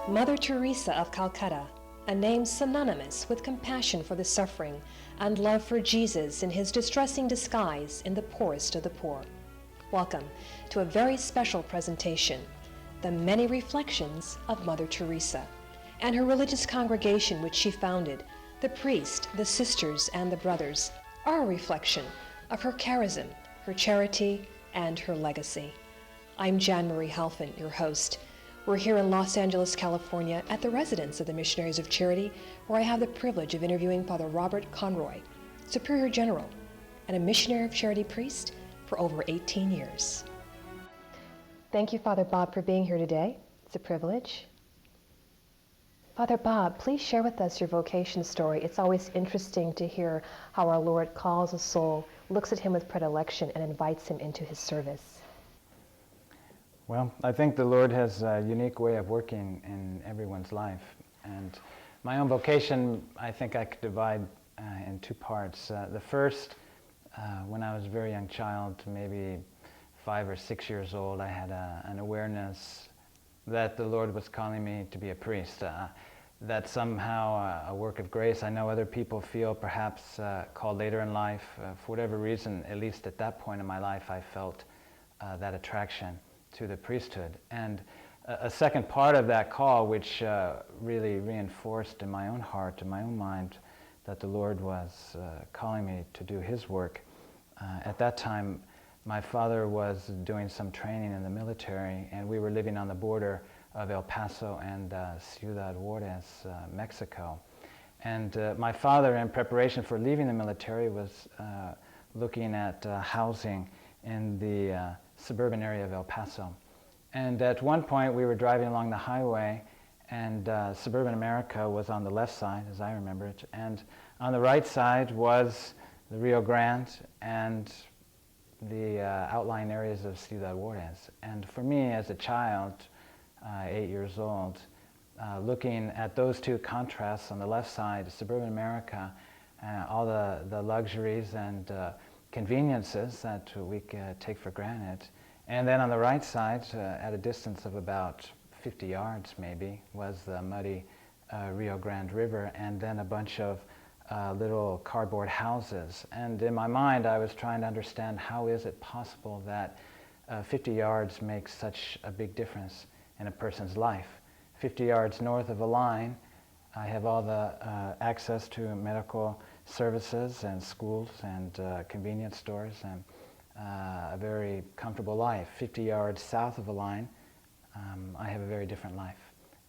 Mother Teresa of Calcutta, a name synonymous with compassion for the suffering and love for Jesus in his distressing disguise in the poorest of the poor. Welcome to a very special presentation, The Many Reflections of Mother Teresa, and her religious congregation which she founded. The priest, the sisters, and the brothers are a reflection of her charism, her charity, and her legacy. I'm Jan Marie Halphen, your host. We're here in Los Angeles, California, at the residence of the Missionaries of Charity, where I have the privilege of interviewing Father Robert Conroy, Superior General, and a Missionary of Charity priest for over 18 years. Thank you, Father Bob, for being here today. It's a privilege. Father Bob, please share with us your vocation story. It's always interesting to hear how our Lord calls a soul, looks at him with predilection, and invites him into his service. Well, I think the Lord has a unique way of working in everyone's life. And my own vocation, I think I could divide in two parts. The first, when I was a very young child, maybe 5 or 6 years old, I had an awareness that the Lord was calling me to be a priest. That somehow a work of grace. I know other people feel perhaps called later in life. For whatever reason, at least at that point in my life, I felt that attraction to the priesthood. And a second part of that call, which really reinforced in my own heart, in my own mind, that the Lord was calling me to do his work. At that time, my father was doing some training in the military, and we were living on the border of El Paso and Ciudad Juarez, Mexico. And my father, in preparation for leaving the military, was looking at housing in the suburban area of El Paso. And at one point we were driving along the highway, and suburban America was on the left side, as I remember it, and on the right side was the Rio Grande and the outlying areas of Ciudad Juarez. And for me as a child, 8 years old, looking at those two contrasts, on the left side, suburban America, all the luxuries and conveniences that we take for granted. And then on the right side, at a distance of about 50 yards maybe, was the muddy Rio Grande River, and then a bunch of little cardboard houses. And in my mind, I was trying to understand, how is it possible that 50 yards makes such a big difference in a person's life? 50 yards north of a line, I have all the access to medical services and schools and convenience stores and a very comfortable life. 50 yards south of a line, I have a very different life.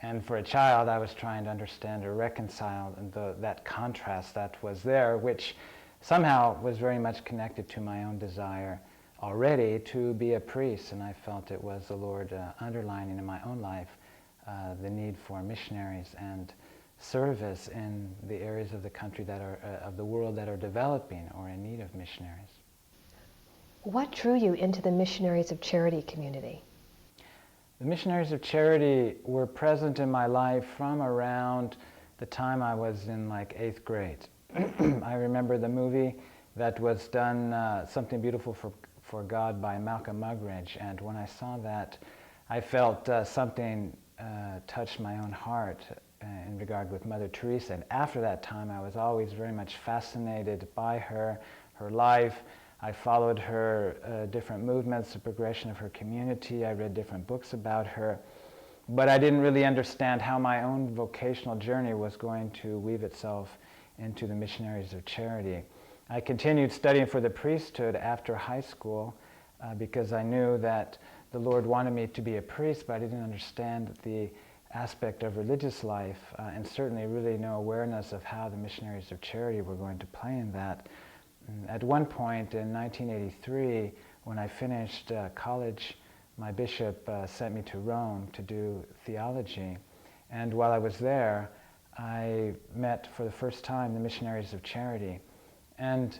And for a child, I was trying to understand or reconcile that contrast that was there, which somehow was very much connected to my own desire already to be a priest. And I felt it was the Lord underlining in my own life the need for missionaries and service in the areas of the country that are of the world that are developing or in need of missionaries. What drew you into the Missionaries of Charity community? The Missionaries of Charity were present in my life from around the time I was in like 8th grade. I remember the movie that was done, Something Beautiful for God by Malcolm Muggeridge, and when I saw that, I felt something touched my own heart in regard with Mother Teresa. And after that time, I was always very much fascinated by her life. I followed her different movements, the progression of her community. I read different books about her. But I didn't really understand how my own vocational journey was going to weave itself into the Missionaries of Charity. I continued studying for the priesthood after high school because I knew that the Lord wanted me to be a priest, but I didn't understand the aspect of religious life, and certainly really no awareness of how the Missionaries of Charity were going to play in that. At one point in 1983, when I finished college, my bishop sent me to Rome to do theology. And while I was there, I met for the first time the Missionaries of Charity. And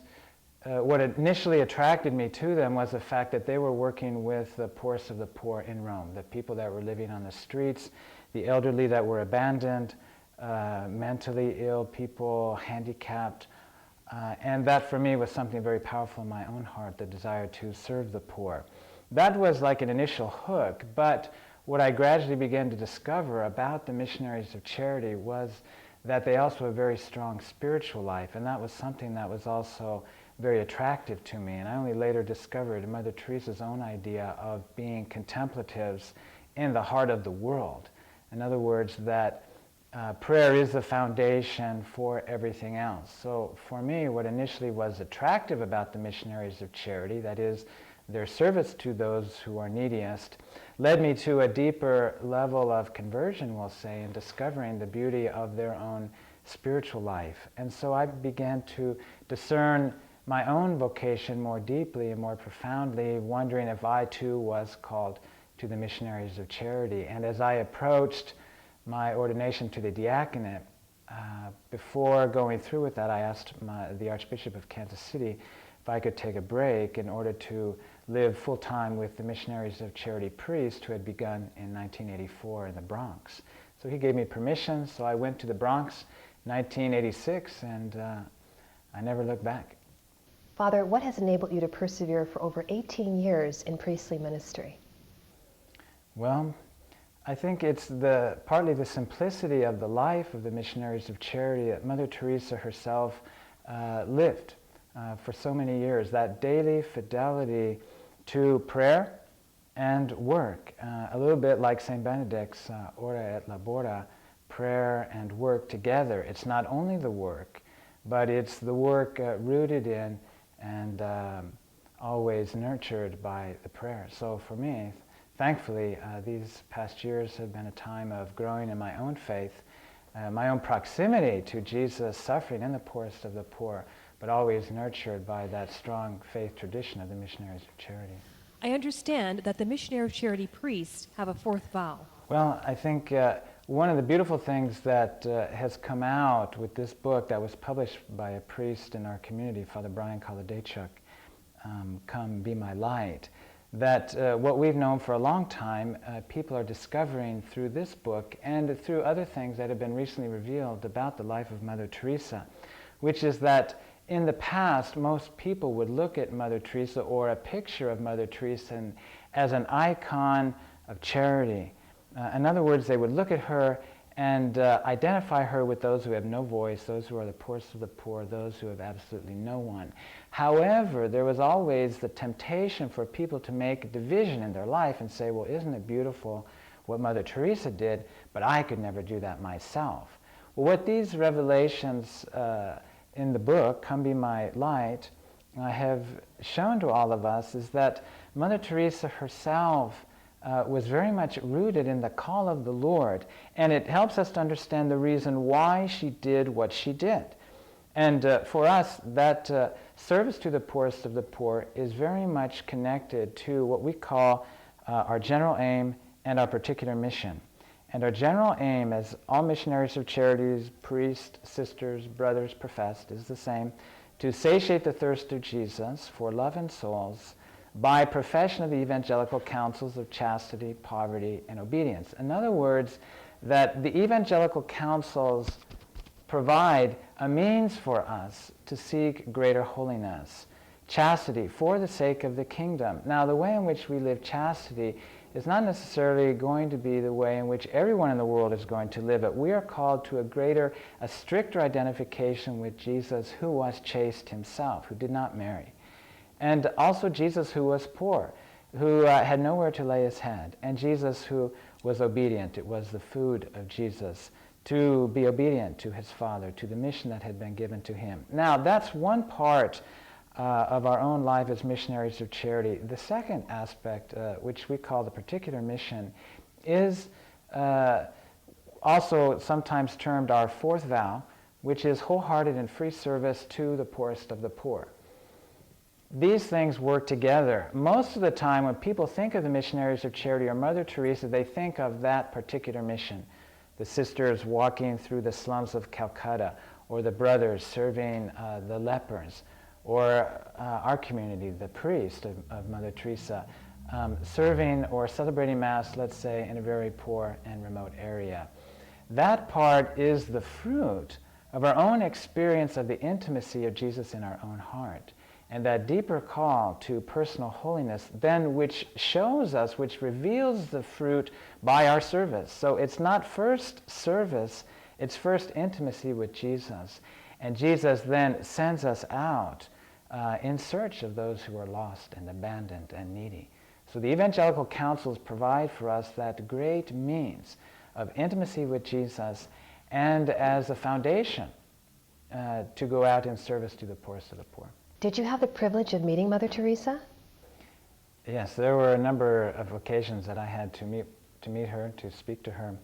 what initially attracted me to them was the fact that they were working with the poorest of the poor in Rome, the people that were living on the streets, the elderly that were abandoned, mentally ill people, handicapped. And that for me was something very powerful in my own heart, the desire to serve the poor. That was like an initial hook, but what I gradually began to discover about the Missionaries of Charity was that they also have a very strong spiritual life, and that was something that was also very attractive to me. And I only later discovered Mother Teresa's own idea of being contemplatives in the heart of the world. In other words, that prayer is the foundation for everything else. So for me, what initially was attractive about the Missionaries of Charity, that is, their service to those who are neediest, led me to a deeper level of conversion, we'll say, in discovering the beauty of their own spiritual life. And so I began to discern my own vocation more deeply and more profoundly, wondering if I too was called to the Missionaries of Charity. And as I approached my ordination to the diaconate, before going through with that, I asked the Archbishop of Kansas City if I could take a break in order to live full-time with the Missionaries of Charity priest who had begun in 1984 in the Bronx. So he gave me permission, so I went to the Bronx in 1986, and I never looked back. Father, what has enabled you to persevere for over 18 years in priestly ministry? Well, I think it's partly the simplicity of the life of the Missionaries of Charity that Mother Teresa herself lived for so many years, that daily fidelity to prayer and work, a little bit like St. Benedict's Ora et Labora, prayer and work together. It's not only the work, but it's the work rooted in and always nurtured by the prayer. So for me, thankfully, these past years have been a time of growing in my own faith, my own proximity to Jesus suffering in the poorest of the poor, but always nurtured by that strong faith tradition of the Missionaries of Charity. I understand that the Missionary of Charity priests have a fourth vow. Well, I think one of the beautiful things that has come out with this book that was published by a priest in our community, Father Brian Kolodechuk, Come Be My Light, that what we've known for a long time, people are discovering through this book and through other things that have been recently revealed about the life of Mother Teresa, which is that in the past, most people would look at Mother Teresa or a picture of Mother Teresa as an icon of charity. In other words, they would look at her and identify her with those who have no voice, those who are the poorest of the poor, those who have absolutely no one. However, there was always the temptation for people to make a division in their life and say, well, isn't it beautiful what Mother Teresa did, but I could never do that myself. Well, what these revelations in the book, Come Be My Light, have shown to all of us is that Mother Teresa herself was very much rooted in the call of the Lord, and it helps us to understand the reason why she did what she did. And for us, that service to the poorest of the poor is very much connected to what we call our general aim and our particular mission. And our general aim, as all missionaries of charities, priests, sisters, brothers professed, is the same: to satiate the thirst of Jesus for love and souls by profession of the evangelical counsels of chastity, poverty, and obedience. In other words, that the evangelical counsels provide a means for us to seek greater holiness. Chastity for the sake of the kingdom. Now, the way in which we live chastity is not necessarily going to be the way in which everyone in the world is going to live it. We are called to a stricter identification with Jesus, who was chaste himself, who did not marry. And also Jesus, who was poor, who had nowhere to lay his head. And Jesus, who was obedient. It was the food of Jesus to be obedient to his Father, to the mission that had been given to him. Now, that's one part of our own life as missionaries of charity. The second aspect, which we call the particular mission, is also sometimes termed our fourth vow, which is wholehearted and free service to the poorest of the poor. These things work together. Most of the time when people think of the Missionaries of Charity or Mother Teresa, they think of that particular mission. The sisters walking through the slums of Calcutta, or the brothers serving the lepers, or our community, the priest of Mother Teresa, serving or celebrating Mass, let's say, in a very poor and remote area. That part is the fruit of our own experience of the intimacy of Jesus in our own heart. and that deeper call to personal holiness, then which shows us, which reveals the fruit by our service. So it's not first service, it's first intimacy with Jesus. And Jesus then sends us out in search of those who are lost and abandoned and needy. So the evangelical counsels provide for us that great means of intimacy with Jesus and as a foundation to go out in service to the poorest of the poor. Did you have the privilege of meeting Mother Teresa? Yes, there were a number of occasions that I had to meet her, to speak to her.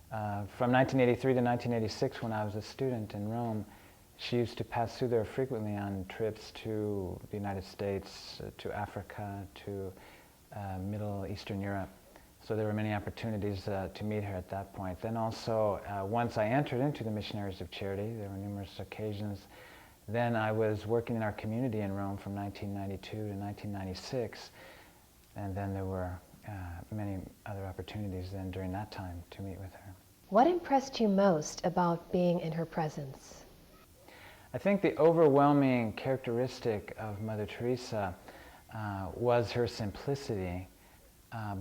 From 1983 to 1986, when I was a student in Rome, she used to pass through there frequently on trips to the United States, to Africa, to Middle Eastern Europe. So there were many opportunities to meet her at that point. Then also, once I entered into the Missionaries of Charity, there were numerous occasions. Then I was working in our community in Rome from 1992 to 1996, and then there were many other opportunities then during that time to meet with her. What impressed you most about being in her presence? I think the overwhelming characteristic of Mother Teresa was her simplicity,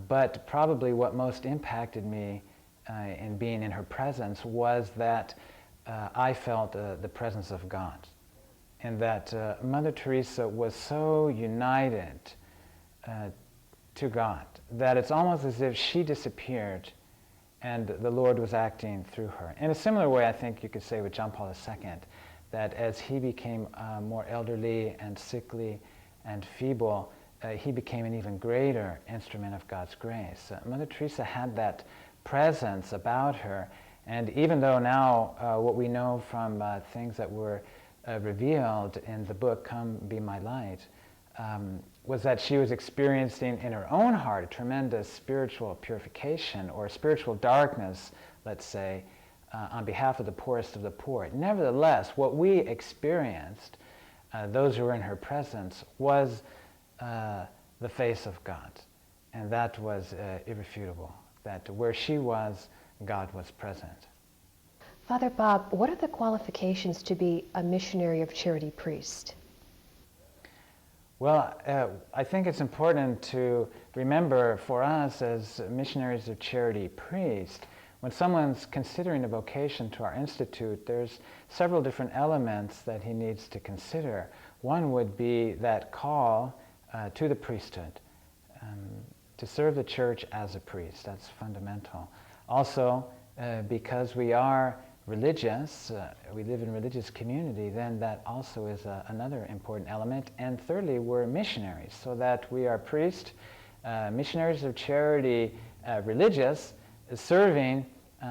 but probably what most impacted me in being in her presence was that I felt the presence of God, and that Mother Teresa was so united to God that it's almost as if she disappeared and the Lord was acting through her. In a similar way, I think you could say with John Paul II, that as he became more elderly and sickly and feeble, he became an even greater instrument of God's grace. Mother Teresa had that presence about her, and even though now what we know from things that were revealed in the book, Come Be My Light, was that she was experiencing in her own heart a tremendous spiritual purification or spiritual darkness, let's say, on behalf of the poorest of the poor. Nevertheless, what we experienced, those who were in her presence, was the face of God. And that was irrefutable, that where she was, God was present. Father Bob, what are the qualifications to be a missionary of charity priest? Well, I think it's important to remember for us as missionaries of charity priests, when someone's considering a vocation to our institute, there's several different elements that he needs to consider. One would be that call to the priesthood, to serve the church as a priest. That's fundamental. Also, because we are religious, we live in a religious community, then that also is another important element. And thirdly, we're missionaries, so that we are priests, missionaries of charity, religious, serving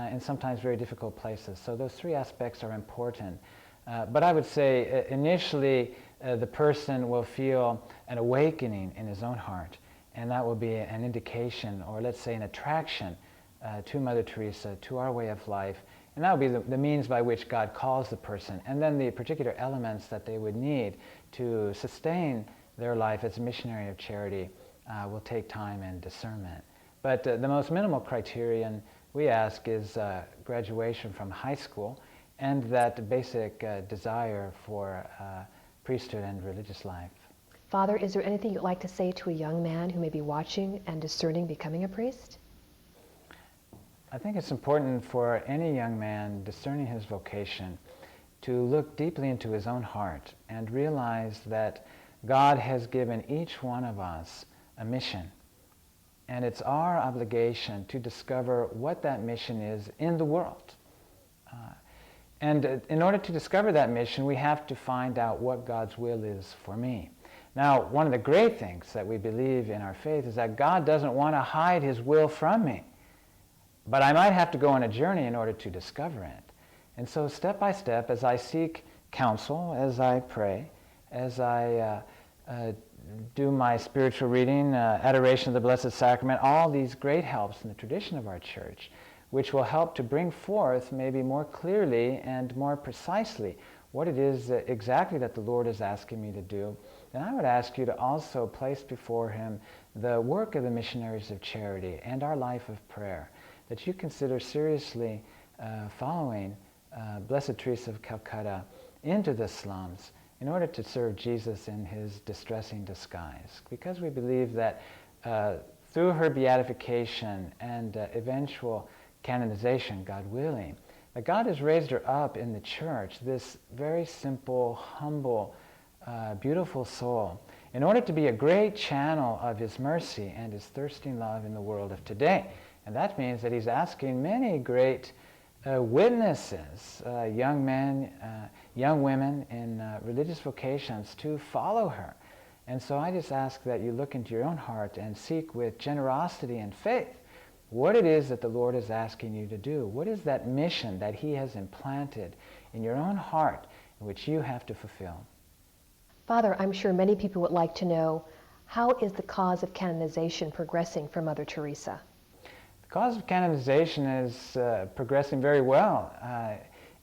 in sometimes very difficult places. So those three aspects are important. But I would say initially the person will feel an awakening in his own heart, and that will be an indication, or let's say an attraction to Mother Teresa, to our way of life. And that would be the means by which God calls the person. And then the particular elements that they would need to sustain their life as a missionary of charity will take time and discernment. But the most minimal criterion we ask is graduation from high school and that basic desire for priesthood and religious life. Father, is there anything you'd like to say to a young man who may be watching and discerning becoming a priest? I think it's important for any young man discerning his vocation to look deeply into his own heart and realize that God has given each one of us a mission. And it's our obligation to discover what that mission is in the world. And in order to discover that mission, we have to find out what God's will is for me. Now, one of the great things that we believe in our faith is that God doesn't want to hide his will from me. But I might have to go on a journey in order to discover it. And so step by step, as I seek counsel, as I pray, as I do my spiritual reading, adoration of the Blessed Sacrament, all these great helps in the tradition of our church, which will help to bring forth maybe more clearly and more precisely what it is exactly that the Lord is asking me to do, then I would ask you to also place before him the work of the Missionaries of Charity and our life of prayer, that you consider seriously following Blessed Teresa of Calcutta into the slums in order to serve Jesus in his distressing disguise, because we believe that through her beatification and eventual canonization, God willing, that God has raised her up in the church, this very simple, humble, beautiful soul, in order to be a great channel of his mercy and his thirsting love in the world of today. And that means that he's asking many great witnesses, young men, young women in religious vocations, to follow her. And so I just ask that you look into your own heart and seek with generosity and faith what it is that the Lord is asking you to do. What is that mission that he has implanted in your own heart, which you have to fulfill? Father, I'm sure many people would like to know, how is the cause of canonization progressing for Mother Teresa? The cause of canonization is progressing very well,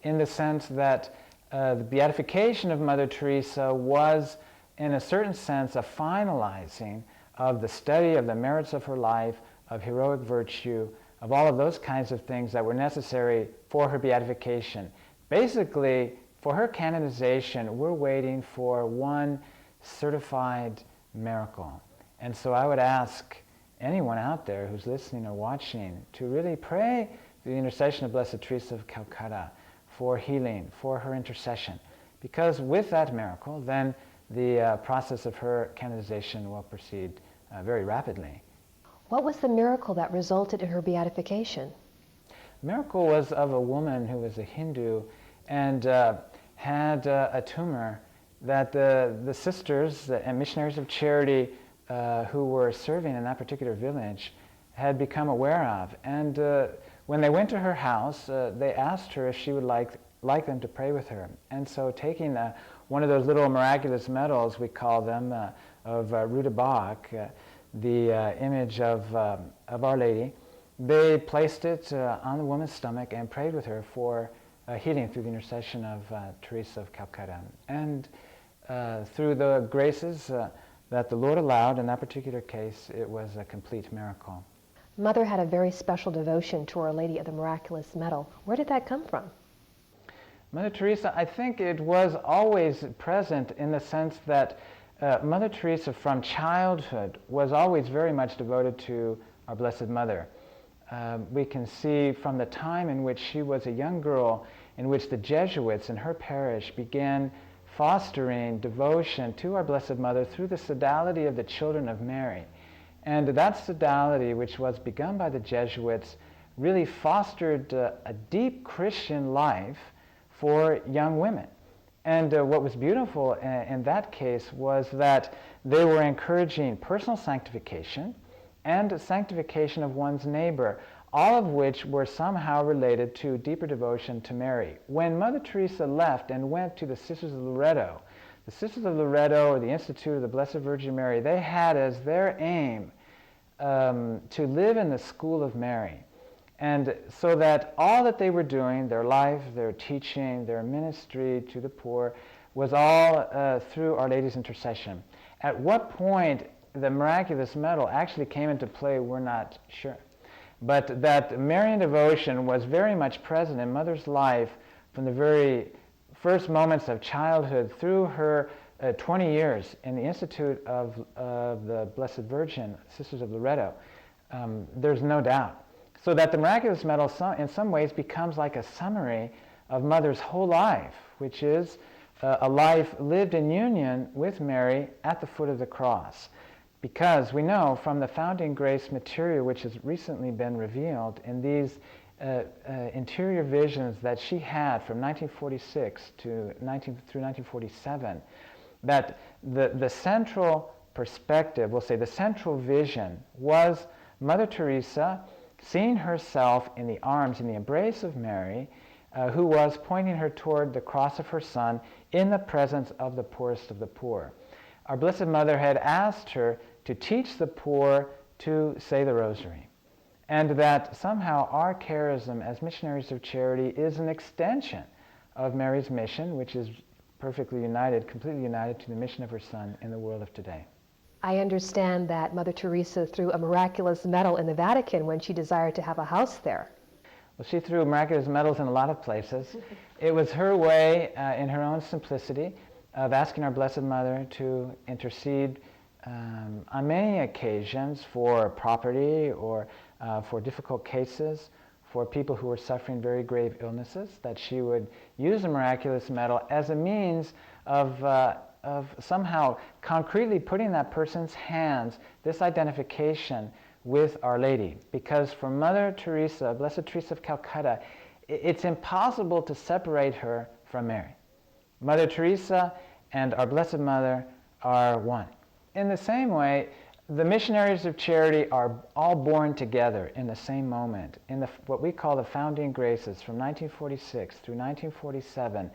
in the sense that the beatification of Mother Teresa was, in a certain sense, a finalizing of the study of the merits of her life, of heroic virtue, of all of those kinds of things that were necessary for her beatification. Basically, for her canonization, we're waiting for one certified miracle. And so I would ask anyone out there who's listening or watching to really pray through the intercession of Blessed Teresa of Calcutta for healing, for her intercession. Because with that miracle, then the process of her canonization will proceed very rapidly. What was the miracle that resulted in her beatification? The miracle was of a woman who was a Hindu and had a tumor that the sisters and Missionaries of Charity who were serving in that particular village had become aware of. And when they went to her house, they asked her if she would like them to pray with her. And so taking one of those little miraculous medals, we call them, of Rita Bach, the image of Our Lady, they placed it on the woman's stomach and prayed with her for healing through the intercession of Teresa of Calcutta. And through the graces that the Lord allowed in that particular case, it was a complete miracle. Mother had a very special devotion to Our Lady of the Miraculous Medal. Where did that come from? Mother Teresa, I think it was always present in the sense that Mother Teresa from childhood was always very much devoted to our Blessed Mother. We can see from the time in which she was a young girl, in which the Jesuits in her parish began fostering devotion to our Blessed Mother through the sodality of the Children of Mary. And that sodality, which was begun by the Jesuits, really fostered a deep Christian life for young women. And what was beautiful in that case was that they were encouraging personal sanctification and sanctification of one's neighbor, all of which were somehow related to deeper devotion to Mary. When Mother Teresa left and went to the Sisters of Loreto, the Sisters of Loreto, or the Institute of the Blessed Virgin Mary, they had as their aim to live in the school of Mary. And so that all that they were doing, their life, their teaching, their ministry to the poor, was all through Our Lady's intercession. At what point the miraculous medal actually came into play, we're not sure. But that Marian devotion was very much present in Mother's life from the very first moments of childhood through her 20 years in the Institute of the Blessed Virgin, Sisters of Loreto. There's no doubt. So that the miraculous medal in some ways becomes like a summary of Mother's whole life, which is a life lived in union with Mary at the foot of the cross. Because we know from the founding grace material, which has recently been revealed in these interior visions that she had from 1946 through 1947, that the central perspective, we'll say the central vision, was Mother Teresa seeing herself in the arms, in the embrace of Mary, who was pointing her toward the cross of her Son in the presence of the poorest of the poor. Our Blessed Mother had asked her to teach the poor to say the Rosary, and that somehow our charism as Missionaries of Charity is an extension of Mary's mission, which is perfectly united, completely united to the mission of her Son in the world of today. I understand that Mother Teresa threw a miraculous medal in the Vatican when she desired to have a house there. Well, she threw miraculous medals in a lot of places. It was her way, in her own simplicity, of asking our Blessed Mother to intercede on many occasions for property or for difficult cases, for people who were suffering very grave illnesses, that she would use the miraculous medal as a means of somehow concretely putting in that person's hands this identification with Our Lady. Because for Mother Teresa, Blessed Teresa of Calcutta, it's impossible to separate her from Mary. Mother Teresa and our Blessed Mother are one. In the same way, the Missionaries of Charity are all born together in the same moment, in what we call the founding graces from 1946 through 1947.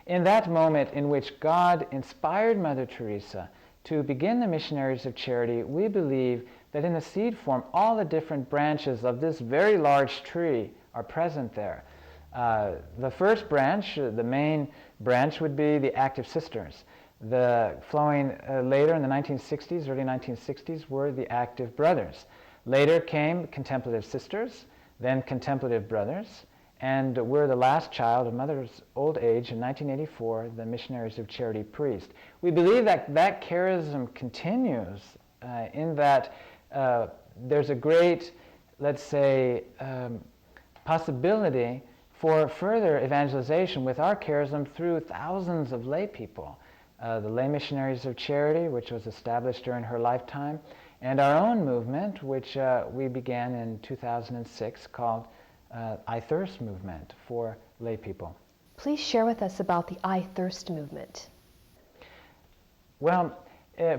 In that moment in which God inspired Mother Teresa to begin the Missionaries of Charity, we believe that in the seed form, all the different branches of this very large tree are present there. The first branch, the main branch, would be the active sisters. The flowing later in the 1960s, early 1960s, were the active brothers. Later came contemplative sisters, then contemplative brothers, and we're the last child of Mother's old age in 1984, the Missionaries of Charity priest. We believe that that charism continues in that there's a great, let's say, possibility for further evangelization with our charism through thousands of lay people. The Lay Missionaries of Charity, which was established during her lifetime, and our own movement, which we began in 2006, called I Thirst Movement for lay people. Please share with us about the I Thirst movement. Well,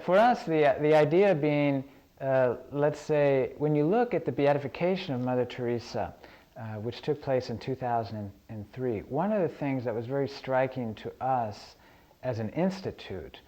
for us, the idea being, let's say, when you look at the beatification of Mother Teresa, which took place in 2003, one of the things that was very striking to us as an institute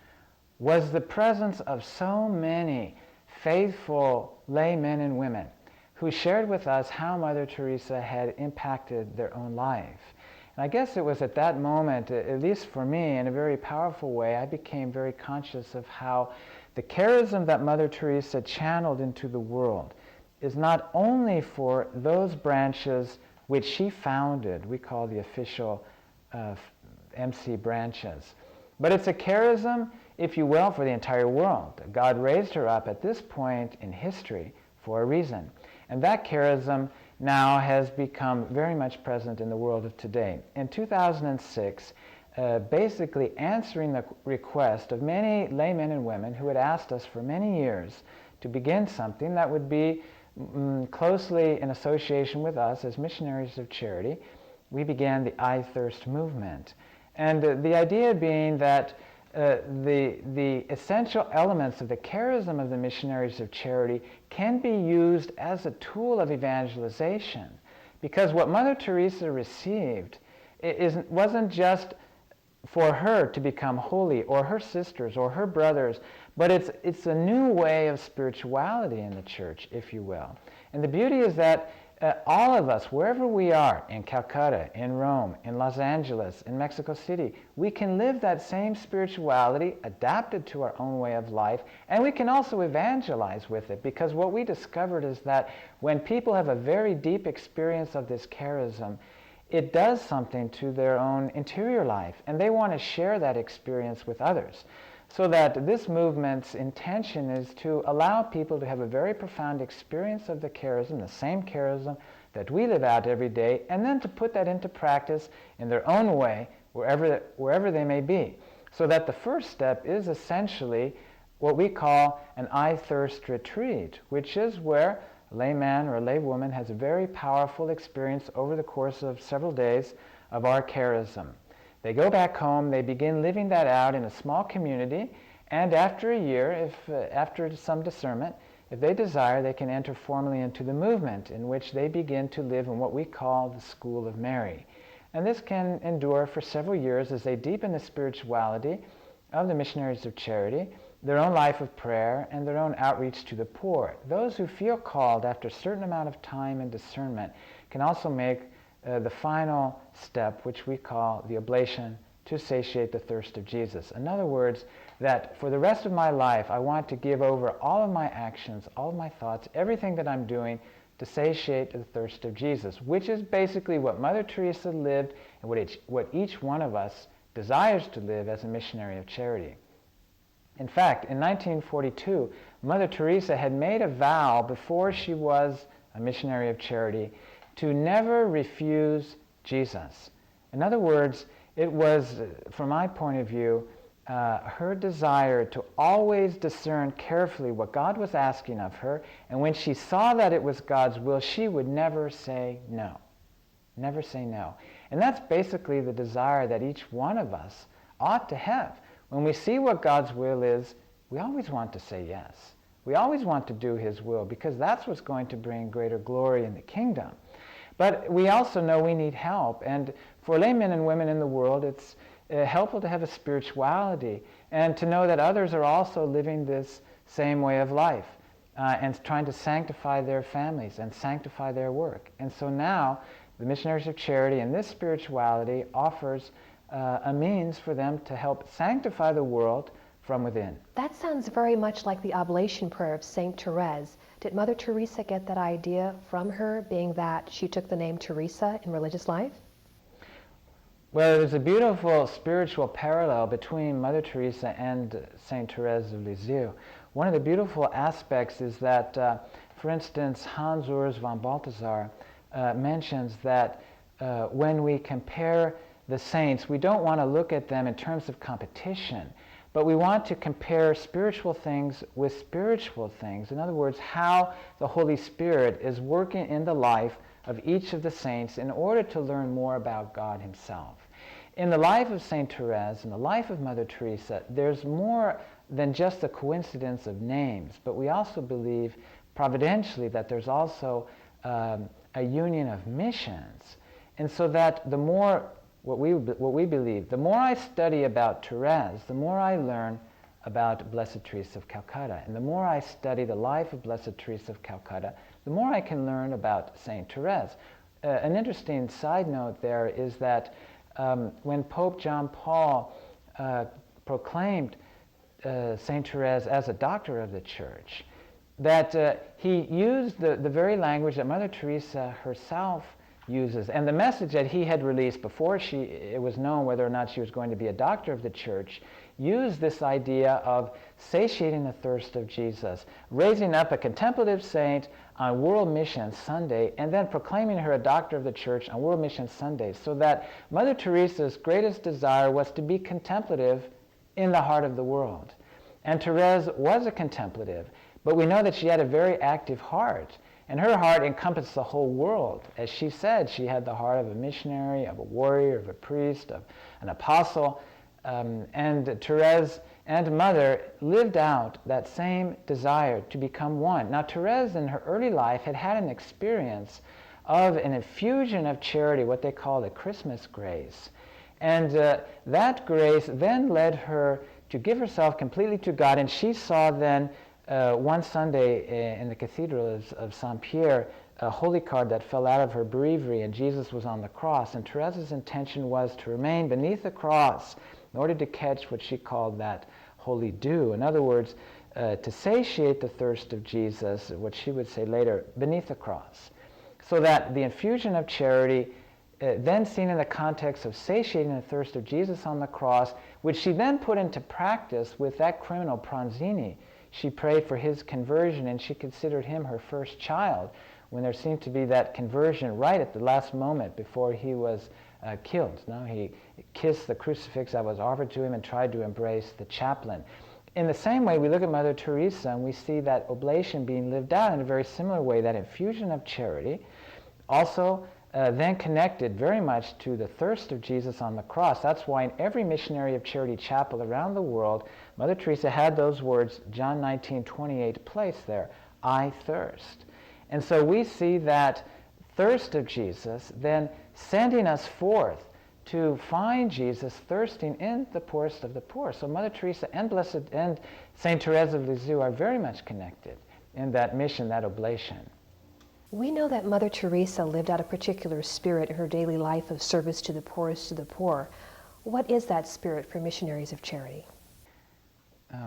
was the presence of so many faithful lay men and women who shared with us how Mother Teresa had impacted their own life. And I guess it was at that moment, at least for me, in a very powerful way, I became very conscious of how the charism that Mother Teresa channeled into the world is not only for those branches which she founded, we call the official MC branches, but it's a charism, if you will, for the entire world. God raised her up at this point in history for a reason. And that charism now has become very much present in the world of today. In 2006, basically answering the request of many laymen and women who had asked us for many years to begin something that would be closely in association with us as Missionaries of Charity, we began the I Thirst movement. And the idea being that the essential elements of the charism of the Missionaries of Charity can be used as a tool of evangelization. Because what Mother Teresa received wasn't just for her to become holy, or her sisters, or her brothers, but it's a new way of spirituality in the church, if you will. And the beauty is that all of us, wherever we are, in Calcutta, in Rome, in Los Angeles, in Mexico City, we can live that same spirituality adapted to our own way of life, and we can also evangelize with it, because what we discovered is that when people have a very deep experience of this charism, it does something to their own interior life, and they want to share that experience with others. So that this movement's intention is to allow people to have a very profound experience of the charism, the same charism that we live out every day, and then to put that into practice in their own way, wherever they may be. So that the first step is essentially what we call an I Thirst retreat, which is where a layman or a laywoman has a very powerful experience over the course of several days of our charism. They go back home, they begin living that out in a small community, and after a year, after some discernment, if they desire, they can enter formally into the movement in which they begin to live in what we call the School of Mary. And this can endure for several years as they deepen the spirituality of the Missionaries of Charity, their own life of prayer, and their own outreach to the poor. Those who feel called after a certain amount of time and discernment can also make the final step, which we call the oblation, to satiate the thirst of Jesus. In other words, that for the rest of my life, I want to give over all of my actions, all of my thoughts, everything that I'm doing to satiate the thirst of Jesus, which is basically what Mother Teresa lived and what each one of us desires to live as a missionary of charity. In fact, in 1942, Mother Teresa had made a vow before she was a missionary of charity to never refuse Jesus. In other words, it was, from my point of view, her desire to always discern carefully what God was asking of her, and when she saw that it was God's will, she would never say no. Never say no. And that's basically the desire that each one of us ought to have. When we see what God's will is, we always want to say yes. We always want to do His will, because that's what's going to bring greater glory in the kingdom. But we also know we need help, and for laymen and women in the world, it's helpful to have a spirituality and to know that others are also living this same way of life and trying to sanctify their families and sanctify their work. And so now the Missionaries of Charity and this spirituality offers a means for them to help sanctify the world from within. That sounds very much like the oblation prayer of Saint Therese. Did Mother Teresa get that idea from her, being that she took the name Teresa in religious life? Well, there's a beautiful spiritual parallel between Mother Teresa and Saint Therese of Lisieux. One of the beautiful aspects is that, for instance, Hans Urs von Balthasar mentions that when we compare the saints, we don't want to look at them in terms of competition, but we want to compare spiritual things with spiritual things. In other words, how the Holy Spirit is working in the life of each of the saints in order to learn more about God Himself. In the life of Saint Therese, in the life of Mother Teresa, there's more than just the coincidence of names, but we also believe providentially that there's also a union of missions. And so that the more, what we believe, the more I study about Therese, the more I learn about Blessed Teresa of Calcutta. And the more I study the life of Blessed Teresa of Calcutta, the more I can learn about Saint Therese. An interesting side note there is that when Pope John Paul proclaimed Saint Therese as a doctor of the Church, that he used the very language that Mother Teresa herself uses. And the message that he had released before it was known whether or not she was going to be a doctor of the Church, used this idea of satiating the thirst of Jesus, raising up a contemplative saint on World Mission Sunday, and then proclaiming her a doctor of the Church on World Mission Sunday, so that Mother Teresa's greatest desire was to be contemplative in the heart of the world. And Therese was a contemplative, but we know that she had a very active heart. And her heart encompassed the whole world. As she said, she had the heart of a missionary, of a warrior, of a priest, of an apostle. And Therese and Mother lived out that same desire to become one. Now, Therese in her early life had had an experience of an infusion of charity, what they call the Christmas grace. And that grace then led her to give herself completely to God. And she saw then one Sunday in the Cathedral of Saint-Pierre a holy card that fell out of her breviary, and Jesus was on the cross. And Therese's intention was to remain beneath the cross in order to catch what she called that holy dew. In other words, to satiate the thirst of Jesus, what she would say later, beneath the cross. So that the infusion of charity, then seen in the context of satiating the thirst of Jesus on the cross, which she then put into practice with that criminal Pranzini. She prayed for his conversion, and she considered him her first child, when there seemed to be that conversion right at the last moment before he was killed. No, he kissed the crucifix that was offered to him and tried to embrace the chaplain. In the same way, we look at Mother Teresa and we see that oblation being lived out in a very similar way, that infusion of charity, also then connected very much to the thirst of Jesus on the cross. That's why in every Missionary of Charity chapel around the world, Mother Teresa had those words, John 19:28, placed there, I thirst. And so we see that thirst of Jesus then sending us forth to find Jesus thirsting in the poorest of the poor. So Mother Teresa and Blessed and Saint Therese of Lisieux are very much connected in that mission, that oblation. We know that Mother Teresa lived out a particular spirit in her daily life of service to the poorest of the poor. What is that spirit for Missionaries of Charity?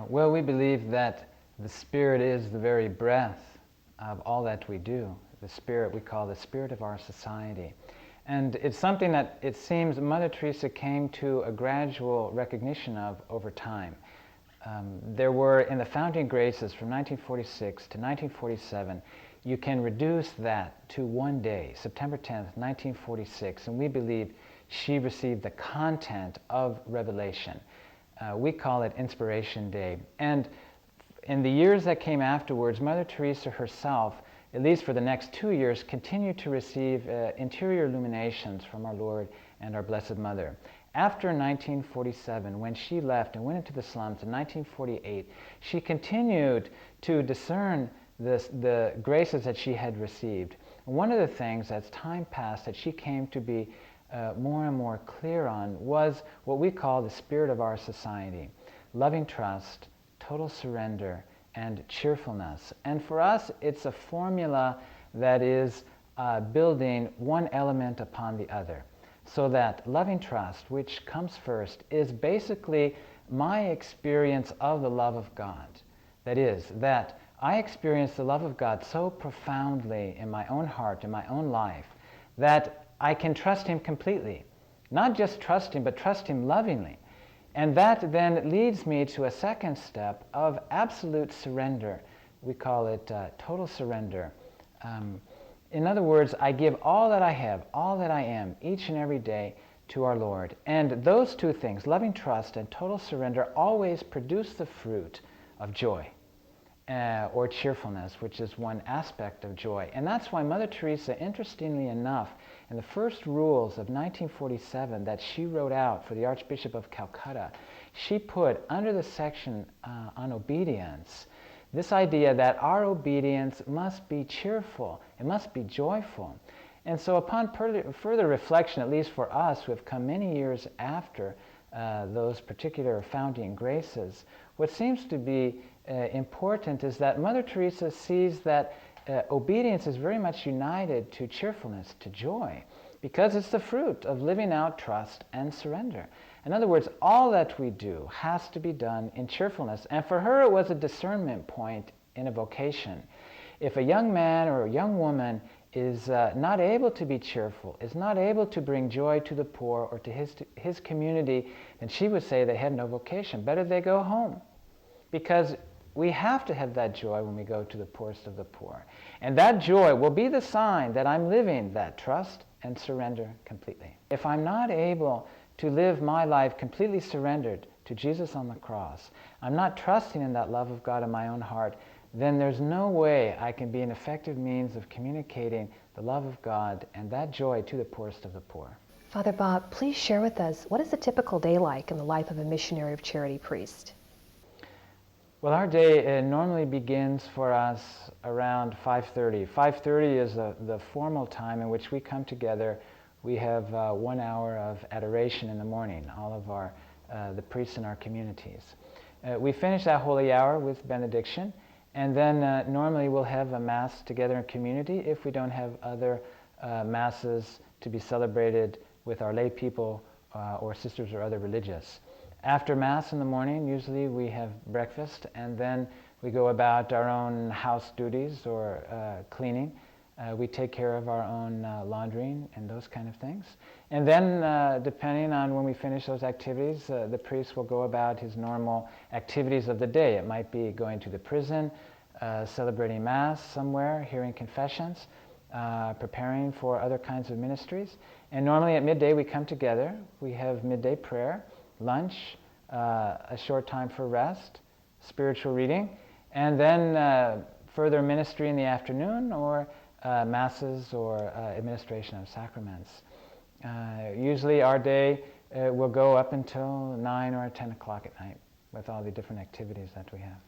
Well, we believe that the Spirit is the very breath of all that we do. The Spirit we call the spirit of our society. And it's something that it seems Mother Teresa came to a gradual recognition of over time. There were, in the founding graces from 1946 to 1947, you can reduce that to one day, September 10th, 1946, and we believe she received the content of revelation. We call it Inspiration Day. And in the years that came afterwards, Mother Teresa herself, at least for the next 2 years, continued to receive interior illuminations from our Lord and our Blessed Mother. After 1947, when she left and went into the slums in 1948, she continued to discern the graces that she had received. And one of the things as time passed that she came to be more and more clear on was what we call the spirit of our society: loving trust, total surrender, and cheerfulness. And for us, it's a formula that is building one element upon the other. So that loving trust, which comes first, is basically my experience of the love of God. That is, that I experience the love of God so profoundly in my own heart, in my own life, that I can trust Him completely. Not just trust Him, but trust Him lovingly. And that then leads me to a second step of absolute surrender. We call it total surrender. In other words, I give all that I have, all that I am, each and every day to our Lord. And those two things, loving trust and total surrender, always produce the fruit of joy or cheerfulness, which is one aspect of joy. And that's why Mother Teresa, interestingly enough, in the first rules of 1947 that she wrote out for the Archbishop of Calcutta, she put under the section on obedience this idea that our obedience must be cheerful, it must be joyful. And so upon further reflection, at least for us who have come many years after those particular founding graces, what seems to be important is that Mother Teresa sees that obedience is very much united to cheerfulness, to joy, because it's the fruit of living out trust and surrender. In other words, all that we do has to be done in cheerfulness. And for her, it was a discernment point in a vocation. If a young man or a young woman is not able to be cheerful, is not able to bring joy to the poor or to his community, then she would say they have no vocation. Better they go home. Because we have to have that joy when we go to the poorest of the poor. And that joy will be the sign that I'm living that trust and surrender completely. If I'm not able to live my life completely surrendered to Jesus on the cross, I'm not trusting in that love of God in my own heart, then there's no way I can be an effective means of communicating the love of God and that joy to the poorest of the poor. Father Bob, please share with us, what is a typical day like in the life of a missionary of charity priest? Well, our day normally begins for us around 5:30. 5:30 is the formal time in which we come together. We have 1 hour of adoration in the morning, all of the priests in our communities. We finish that holy hour with benediction, and then normally we'll have a Mass together in community if we don't have other Masses to be celebrated with our lay people or sisters or other religious. After Mass in the morning, usually we have breakfast, and then we go about our own house duties or cleaning. We take care of our own laundering and those kind of things. And then, depending on when we finish those activities, the priest will go about his normal activities of the day. It might be going to the prison, celebrating Mass somewhere, hearing confessions, preparing for other kinds of ministries. And normally at midday we come together. We have midday prayer, lunch, a short time for rest, spiritual reading, and then further ministry in the afternoon or Masses or administration of sacraments. Usually our day will go up until 9 or 10 o'clock at night with all the different activities that we have.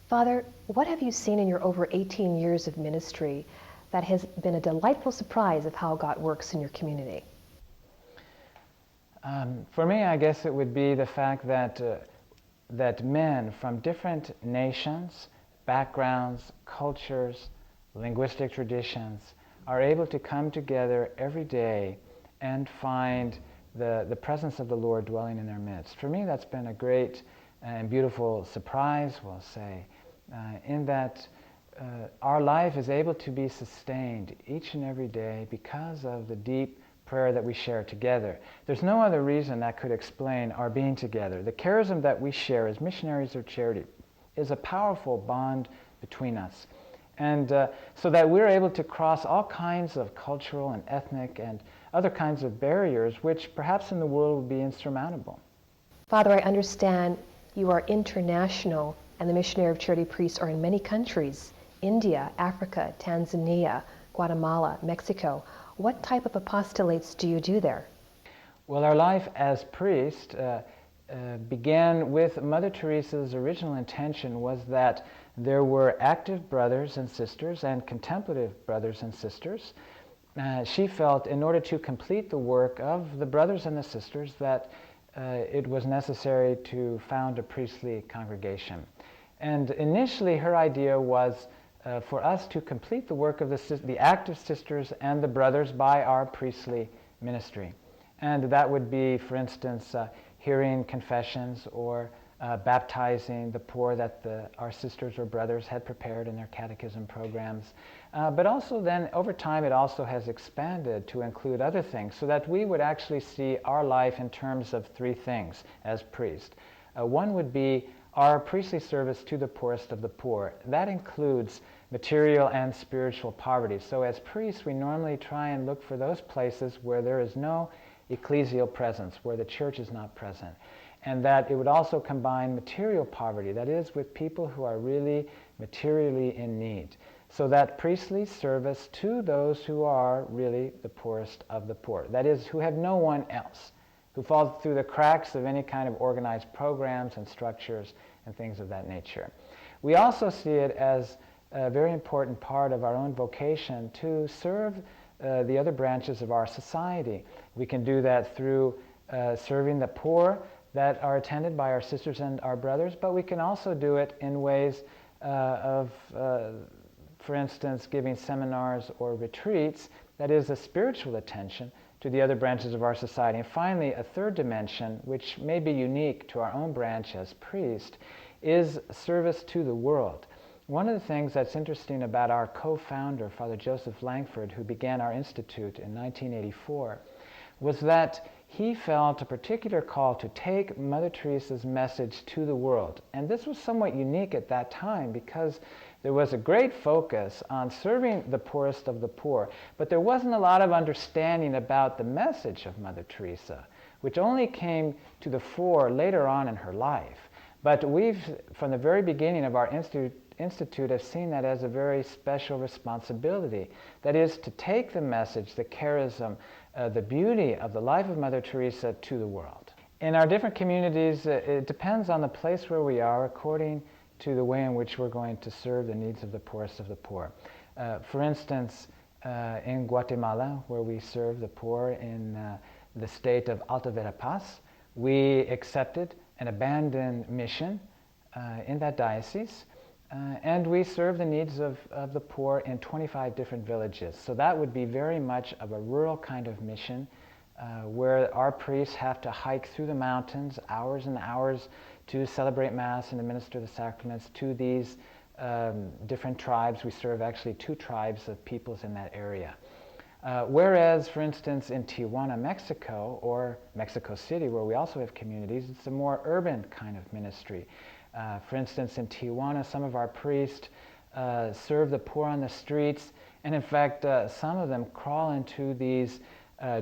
Father, what have you seen in your over 18 years of ministry that has been a delightful surprise of how God works in your community? For me, I guess it would be the fact that men from different nations, backgrounds, cultures, linguistic traditions are able to come together every day and find the presence of the Lord dwelling in their midst. For me, that's been a great and beautiful surprise, we'll say, in that our life is able to be sustained each and every day because of the deep prayer that we share together. There's no other reason that could explain our being together. The charism that we share as missionaries of charity is a powerful bond between us. And so that we're able to cross all kinds of cultural and ethnic and other kinds of barriers which perhaps in the world would be insurmountable. Father, I understand you are international and the Missionary of Charity priests are in many countries: India, Africa, Tanzania, Guatemala, Mexico. What type of apostolates do you do there? Well, our life as priest began with Mother Teresa's original intention was that there were active brothers and sisters and contemplative brothers and sisters. She felt in order to complete the work of the brothers and the sisters that it was necessary to found a priestly congregation. And initially her idea was for us to complete the work of the active sisters and the brothers by our priestly ministry. And that would be, for instance, hearing confessions or baptizing the poor that our sisters or brothers had prepared in their catechism programs. But also then, over time, it also has expanded to include other things so that we would actually see our life in terms of three things as priests. One would be our priestly service to the poorest of the poor. That includes material and spiritual poverty. So as priests, we normally try and look for those places where there is no ecclesial presence, where the church is not present. And that it would also combine material poverty, that is, with people who are really materially in need. So that priestly service to those who are really the poorest of the poor, that is, who have no one else, who fall through the cracks of any kind of organized programs and structures and things of that nature. We also see it as a very important part of our own vocation to serve the other branches of our society. We can do that through serving the poor that are attended by our sisters and our brothers, but we can also do it in ways of, for instance, giving seminars or retreats, that is a spiritual attention to the other branches of our society. And finally, a third dimension, which may be unique to our own branch as priest, is service to the world. One of the things that's interesting about our co-founder, Father Joseph Langford, who began our institute in 1984, was that he felt a particular call to take Mother Teresa's message to the world. And this was somewhat unique at that time because there was a great focus on serving the poorest of the poor, but there wasn't a lot of understanding about the message of Mother Teresa, which only came to the fore later on in her life. But we've, from the very beginning of our institute, have seen that as a very special responsibility. That is, to take the message, the charism, the beauty of the life of Mother Teresa to the world. In our different communities, it depends on the place where we are according to the way in which we're going to serve the needs of the poorest of the poor. For instance, in Guatemala, where we serve the poor in the state of Alta Verapaz, we accepted an abandoned mission in that diocese, and we serve the needs of the poor in 25 different villages. So that would be very much of a rural kind of mission where our priests have to hike through the mountains hours and hours to celebrate Mass and administer the sacraments to these different tribes. We serve actually 2 tribes of peoples in that area. Whereas, for instance, in Tijuana, Mexico, or Mexico City, where we also have communities, it's a more urban kind of ministry. For instance, in Tijuana, some of our priests serve the poor on the streets, and in fact, some of them crawl into these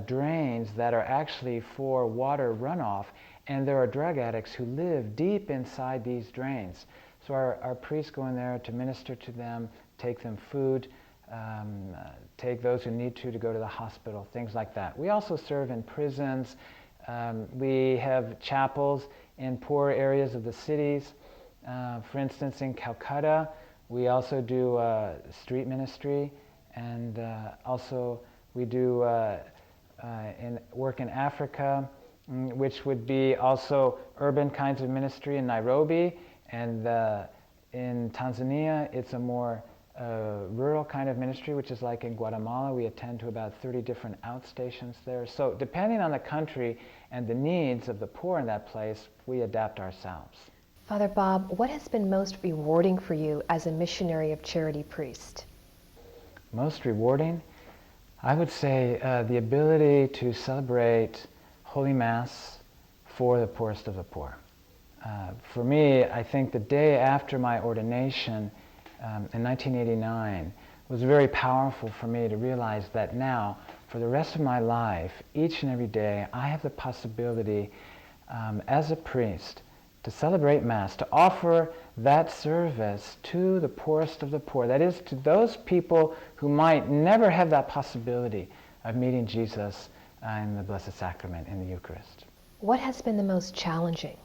drains that are actually for water runoff, and there are drug addicts who live deep inside these drains. So our priests go in there to minister to them, take them food, take those who need to go to the hospital, things like that. We also serve in prisons. We have chapels in poor areas of the cities. For instance, in Calcutta, we also do street ministry, and also we do work in Africa, which would be also urban kinds of ministry in Nairobi, and in Tanzania it's a more rural kind of ministry, which is like in Guatemala. We attend to about 30 different outstations there. So depending on the country and the needs of the poor in that place, we adapt ourselves. Father Bob, what has been most rewarding for you as a missionary of charity priest? Most rewarding? I would say the ability to celebrate Holy Mass for the poorest of the poor. For me, I think the day after my ordination in 1989 was very powerful for me to realize that now, for the rest of my life, each and every day, I have the possibility as a priest to celebrate Mass, to offer that service to the poorest of the poor. That is, to those people who might never have that possibility of meeting Jesus in the Blessed Sacrament, in the Eucharist. What has been the most challenging?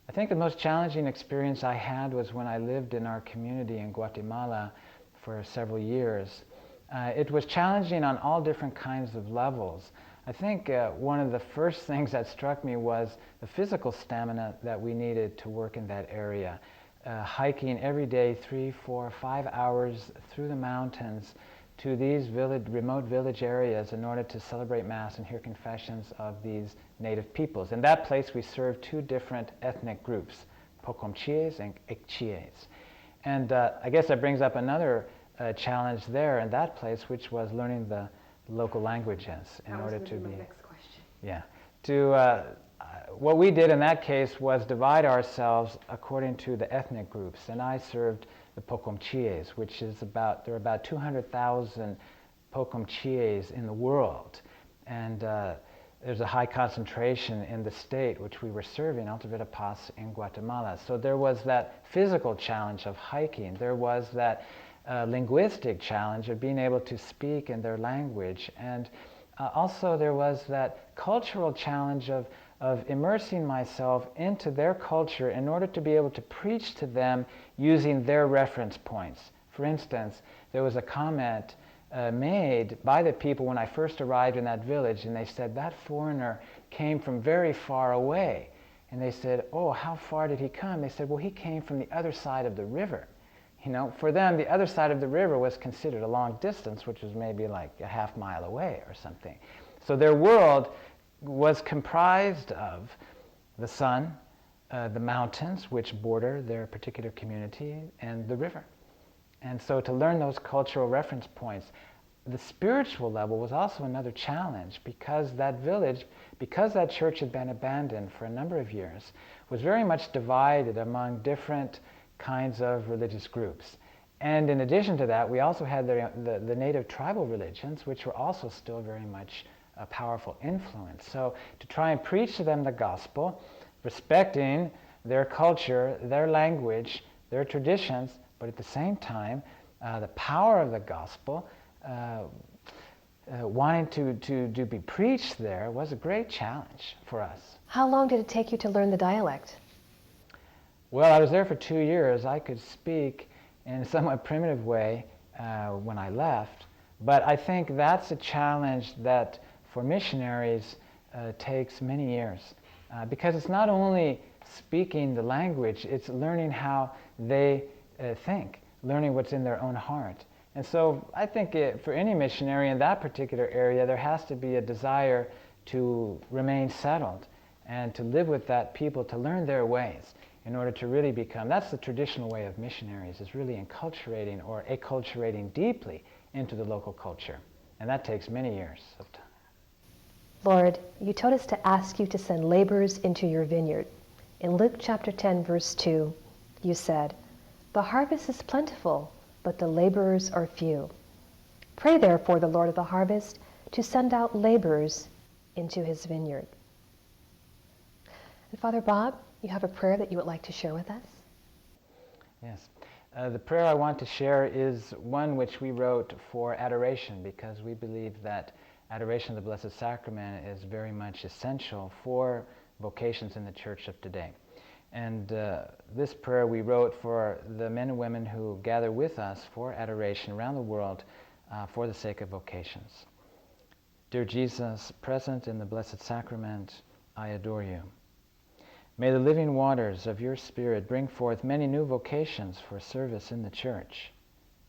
I think the most challenging experience I had was when I lived in our community in Guatemala for several years. It was challenging on all different kinds of levels. I think one of the first things that struck me was the physical stamina that we needed to work in that area. Hiking every day 3, 4, 5 hours through the mountains to these remote village areas in order to celebrate Mass and hear confessions of these native peoples. In that place we served 2 different ethnic groups, Pocomchies and Icchies. And I guess that brings up another challenge there in that place, which was learning the local languages in order to be. Next question. Yeah. What we did in that case was divide ourselves according to the ethnic groups, and I served the Pocomchies, which is there are about 200,000 Pocomchies in the world, and there's a high concentration in the state which we were serving, Alta Verapaz in Guatemala. So there was that physical challenge of hiking. There was that linguistic challenge of being able to speak in their language, and also there was that cultural challenge of immersing myself into their culture in order to be able to preach to them using their reference points. For instance, there was a comment made by the people when I first arrived in that village, and they said, that foreigner came from very far away. And they said, oh, how far did he come? They said, well, he came from the other side of the river. You know, for them, the other side of the river was considered a long distance, which was maybe like a half mile away or something. So their world was comprised of the sun, the mountains, which border their particular community, and the river. And so to learn those cultural reference points, the spiritual level was also another challenge, because that village, because that church had been abandoned for a number of years, was very much divided among different kinds of religious groups. And in addition to that, we also had the native tribal religions, which were also still very much a powerful influence. So to try and preach to them the gospel, respecting their culture, their language, their traditions, but at the same time, the power of the gospel, wanting to be preached there was a great challenge for us. How long did it take you to learn the dialect? Well, I was there for 2 years. I could speak in a somewhat primitive way when I left, but I think that's a challenge that for missionaries takes many years, because it's not only speaking the language, it's learning how they think, learning what's in their own heart. And so I think for any missionary in that particular area, there has to be a desire to remain settled and to live with that people, to learn their ways in order to really become, that's the traditional way of missionaries, is really enculturating or acculturating deeply into the local culture. And that takes many years of time. Lord, you told us to ask you to send laborers into your vineyard. In Luke chapter 10, verse 2, you said, "The harvest is plentiful, but the laborers are few. Pray therefore the Lord of the harvest to send out laborers into his vineyard." And Father Bob, you have a prayer that you would like to share with us? Yes. The prayer I want to share is one which we wrote for adoration, because we believe that adoration of the Blessed Sacrament is very much essential for vocations in the Church of today. And this prayer we wrote for the men and women who gather with us for adoration around the world for the sake of vocations. Dear Jesus, present in the Blessed Sacrament, I adore you. May the living waters of your Spirit bring forth many new vocations for service in the Church.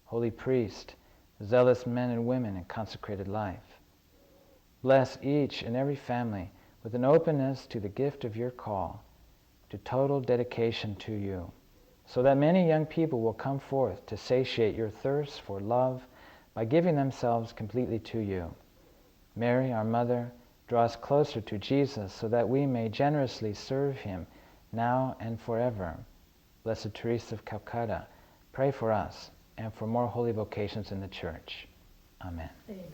Holy priest, zealous men and women in consecrated life. Bless each and every family with an openness to the gift of your call, to total dedication to you, so that many young people will come forth to satiate your thirst for love, by giving themselves completely to you. Mary, our Mother, draw us closer to Jesus so that we may generously serve him now and forever. Blessed Teresa of Calcutta, pray for us and for more holy vocations in the Church. Amen. Amen.